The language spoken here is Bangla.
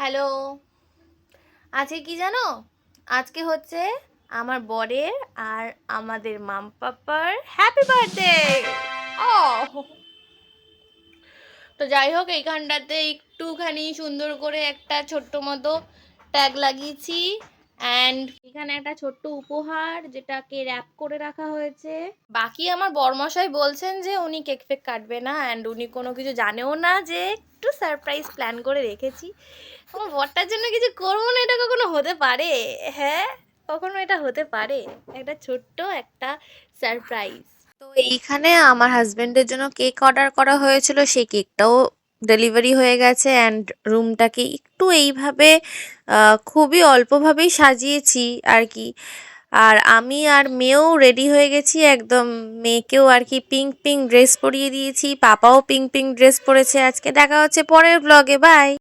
হ্যালো। আজকে কি জানো? আজকে হচ্ছে আমার বরের আর আমাদের মাম পাপার হ্যাপি বার্থডে। ও, তো যাই হোক, এইখানটাতে একটুখানি সুন্দর করে একটা ছোট্ট মতো ট্যাগ লাগিয়েছি। অ্যান্ড এখানে একটা ছোট্ট উপহার যেটাকে র্যাপ করে রাখা হয়েছে। বাকি আমার বরমশাই বলছেন যে উনি কেক ফেক কাটবে না, অ্যান্ড উনি কোনো কিছু জানেও না যে একটু সারপ্রাইজ প্ল্যান করে রেখেছি। আমার বরটার জন্য কিছু করবো না, এটা কখনো হতে পারে? হ্যাঁ, কখনো এটা হতে পারে? একটা ছোট্ট একটা সারপ্রাইজ। তো এইখানে আমার হাজবেন্ডের জন্য কেক অর্ডার করা হয়েছিল, সেই কেকটাও ডেলিভারি হয়ে গেছে। অ্যান্ড রুমটাকে একটু এইভাবে খুবই অল্পভাবেই সাজিয়েছি আর কি। আর আমি আর মেয়েও রেডি হয়ে গেছি একদম। মেয়েকেও আর কি পিঙ্ক পিঙ্ক ড্রেস পরিয়ে দিয়েছি, পাপাও পিঙ্ক পিঙ্ক ড্রেস পরেছে। আজকে দেখা হচ্ছে পরের ব্লগে, বাই।